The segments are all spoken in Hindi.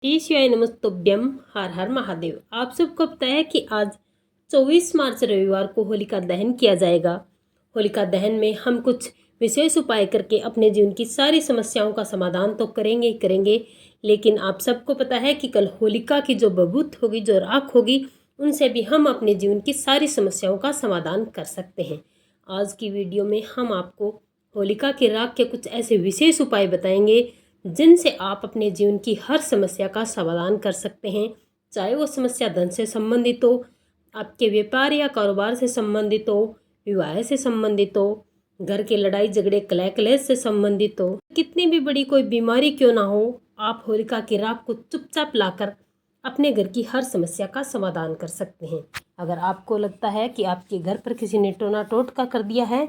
शिवाय नमस्तुभ्यम। हर हर महादेव। आप सबको पता है कि आज 24 मार्च रविवार को होलिका दहन किया जाएगा। होलिका दहन में हम कुछ विशेष उपाय करके अपने जीवन की सारी समस्याओं का समाधान तो करेंगे ही करेंगे, लेकिन आप सबको पता है कि कल होलिका की जो बबूत होगी, जो राख होगी, उनसे भी हम अपने जीवन की सारी समस्याओं का समाधान कर सकते हैं। आज की वीडियो में हम आपको होलिका की राख के कुछ ऐसे विशेष उपाय बताएंगे जिनसे आप अपने जीवन की हर समस्या का समाधान कर सकते हैं। चाहे वो समस्या धन से संबंधित हो, आपके व्यापार या कारोबार से संबंधित हो, विवाह से संबंधित हो, घर के लड़ाई झगड़े कलह कलेश से संबंधित हो, कितनी भी बड़ी कोई बीमारी क्यों ना हो, आप होलिका की राख को चुपचाप लाकर अपने घर की हर समस्या का समाधान कर सकते हैं। अगर आपको लगता है कि आपके घर पर किसी ने टोना टोटका कर दिया है,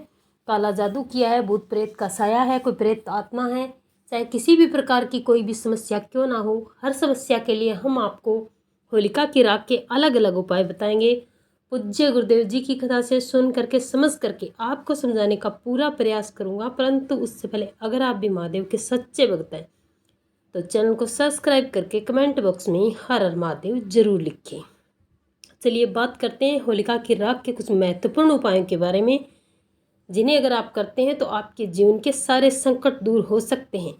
काला जादू किया है, भूत प्रेत का साया है, कोई प्रेत आत्मा है, चाहे किसी भी प्रकार की कोई भी समस्या क्यों ना हो, हर समस्या के लिए हम आपको होलिका की राख के अलग अलग उपाय बताएंगे। पूज्य गुरुदेव जी की कथा से सुन करके समझ करके आपको समझाने का पूरा प्रयास करूंगा, परंतु उससे पहले अगर आप भी महादेव के सच्चे भक्त हैं तो चैनल को सब्सक्राइब करके कमेंट बॉक्स में हर हर महादेव जरूर लिखें। चलिए बात करते हैं होलिका की राख के कुछ महत्वपूर्ण उपायों के बारे में, जिन्हें अगर आप करते हैं तो आपके जीवन के सारे संकट दूर हो सकते हैं।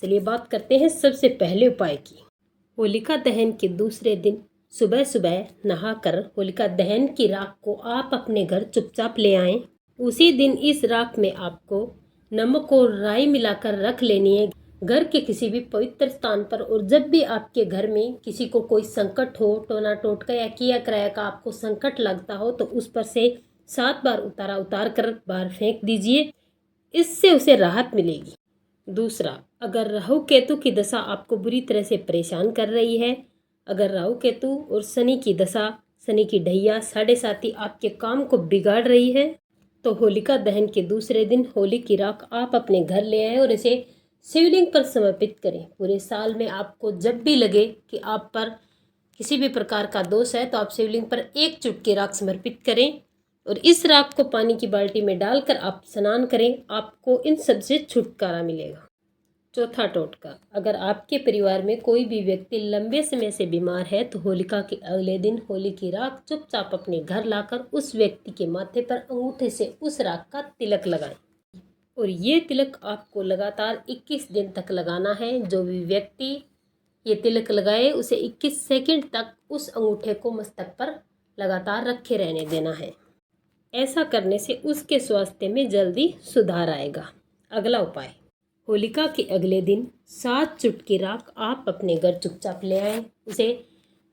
चलिए बात करते हैं सबसे पहले उपाय की। होलिका दहन के दूसरे दिन सुबह सुबह नहाकर होलिका दहन की राख को आप अपने घर चुपचाप ले आएं। उसी दिन इस राख में आपको नमक और राई मिलाकर रख लेनी है घर के किसी भी पवित्र स्थान पर। और जब भी आपके घर में किसी को कोई संकट हो, टोना टोटका या किया कराया का आपको संकट लगता हो, तो उस पर से 7 बार उतार कर बाहर फेंक दीजिए, इससे उसे राहत मिलेगी। दूसरा, अगर राहु केतु की दशा आपको बुरी तरह से परेशान कर रही है, अगर राहु केतु और शनि की दशा, शनि की ढैया 7.5 आपके काम को बिगाड़ रही है, तो होलिका दहन के दूसरे दिन होली की राख आप अपने घर ले आए और इसे शिवलिंग पर समर्पित करें। पूरे साल में आपको जब भी लगे कि आप पर किसी भी प्रकार का दोष है, तो आप शिवलिंग पर एक चुटकी राख समर्पित करें और इस राख को पानी की बाल्टी में डालकर आप स्नान करें। आपको इन सब से छुटकारा मिलेगा। चौथा टोटका, अगर आपके परिवार में कोई भी व्यक्ति लंबे समय से बीमार है, तो होलिका के अगले दिन होली की राख चुपचाप अपने घर लाकर उस व्यक्ति के माथे पर अंगूठे से उस राख का तिलक लगाएं। और ये तिलक आपको लगातार 21 दिन तक लगाना है। जो भी व्यक्ति ये तिलक लगाए, उसे 21 सेकंड तक उस अंगूठे को मस्तक पर लगातार रखे रहने देना है। ऐसा करने से उसके स्वास्थ्य में जल्दी सुधार आएगा। अगला उपाय, होलिका के अगले दिन 7 चुटकी राख आप अपने घर चुपचाप ले आए। उसे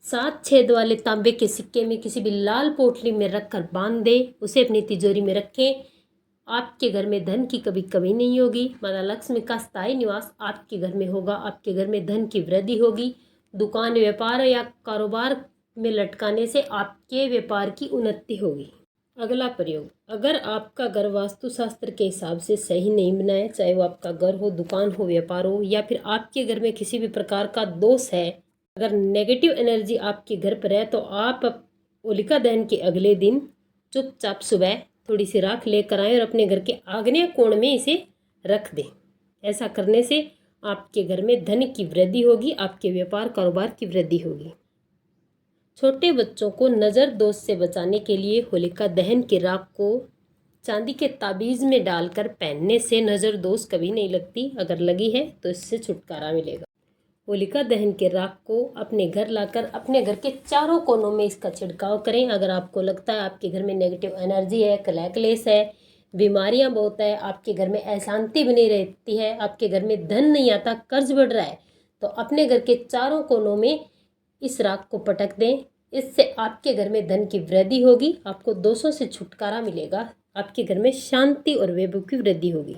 7 छेद वाले तांबे के सिक्के में किसी भी लाल पोटली में रखकर बांध दे, उसे अपनी तिजोरी में रखें। आपके घर में धन की कभी कमी नहीं होगी। माता लक्ष्मी का स्थायी निवास आपके घर में होगा। आपके घर में धन की वृद्धि होगी। दुकान, व्यापार या कारोबार में लटकाने से आपके व्यापार की उन्नति होगी। अगला प्रयोग, अगर आपका घर वास्तुशास्त्र के हिसाब से सही नहीं बना है, चाहे वो आपका घर हो, दुकान हो, व्यापार हो, या फिर आपके घर में किसी भी प्रकार का दोष है, अगर नेगेटिव एनर्जी आपके घर पर है, तो आप होलिका दहन के अगले दिन चुपचाप सुबह थोड़ी सी राख लेकर आएं और अपने घर के आग्नेय कोण में इसे रख दें। ऐसा करने से आपके घर में धन की वृद्धि होगी, आपके व्यापार कारोबार की वृद्धि होगी। छोटे बच्चों को नज़र दोष से बचाने के लिए होलिका दहन की राख को चांदी के ताबीज़ में डालकर पहनने से नज़र दोष कभी नहीं लगती। अगर लगी है तो इससे छुटकारा मिलेगा। होलिका दहन के राख को अपने घर लाकर अपने घर के चारों कोनों में इसका छिड़काव करें। अगर आपको लगता है आपके घर में नेगेटिव एनर्जी है, कलह क्लेश है, बीमारियां बहुत है, आपके घर में अशांति बनी रहती है, आपके घर में धन नहीं आता, कर्ज बढ़ रहा है, तो अपने घर के चारों कोनों में इस राख को पटक दें। इससे आपके घर में धन की वृद्धि होगी, आपको दोषों से छुटकारा मिलेगा, आपके घर में शांति और वैभव की वृद्धि होगी।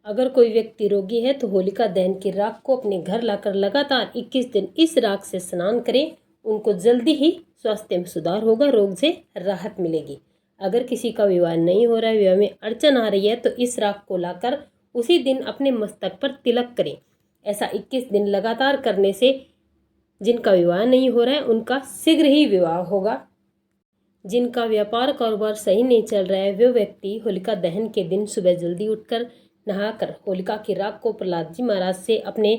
अगर कोई व्यक्ति रोगी है तो होलिका दहन की राख को अपने घर लाकर लगातार 21 दिन इस राख से स्नान करें। उनको जल्दी ही स्वास्थ्य में सुधार होगा, रोग से राहत मिलेगी। अगर किसी का विवाह नहीं हो रहा है, विवाह में अड़चन आ रही है, तो इस राख को लाकर उसी दिन अपने मस्तक पर तिलक करें। ऐसा 21 दिन लगातार करने से जिनका विवाह नहीं हो रहा है उनका शीघ्र ही विवाह होगा। जिनका व्यापार कारोबार सही नहीं चल रहा है, वे व्यक्ति होलिका दहन के दिन सुबह जल्दी उठकर नहाकर होलिका की राख को प्रहलाद जी महाराज से अपने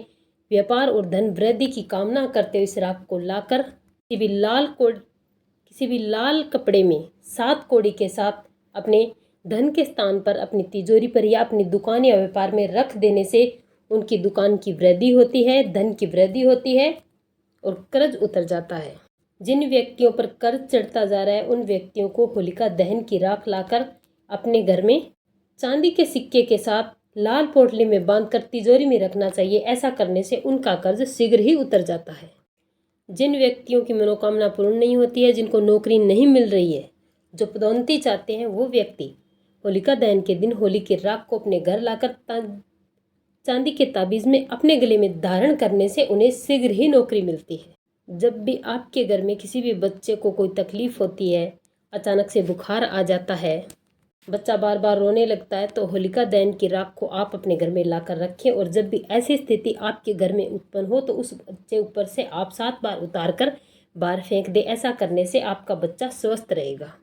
व्यापार और धन वृद्धि की कामना करते हुए इस राख को लाकर किसी भी लाल कपड़े में 7 कौड़ी के साथ अपने धन के स्थान पर अपनी तिजोरी पर या अपनी दुकान या व्यापार में रख देने से उनकी दुकान की वृद्धि होती है, धन की वृद्धि होती है और कर्ज उतर जाता है। जिन व्यक्तियों पर कर्ज चढ़ता जा रहा है उन व्यक्तियों को होलिका दहन की राख लाकर अपने घर में चांदी के सिक्के के साथ लाल पोटली में बांधकर तिजोरी में रखना चाहिए। ऐसा करने से उनका कर्ज शीघ्र ही उतर जाता है। जिन व्यक्तियों की मनोकामना पूर्ण नहीं होती है, जिनको नौकरी नहीं मिल रही है, जो पदोन्नति चाहते हैं, वो व्यक्ति होलिका दहन के दिन होली की राख को अपने घर लाकर चांदी के ताबीज में अपने गले में धारण करने से उन्हें शीघ्र ही नौकरी मिलती है। जब भी आपके घर में किसी भी बच्चे को कोई तकलीफ होती है, अचानक से बुखार आ जाता है, बच्चा बार बार रोने लगता है, तो होलिका दहन की राख को आप अपने घर में लाकर रखें और जब भी ऐसी स्थिति आपके घर में उत्पन्न हो तो उस बच्चे ऊपर से आप 7 बार उतार कर बाहर फेंक दें। ऐसा करने से आपका बच्चा स्वस्थ रहेगा।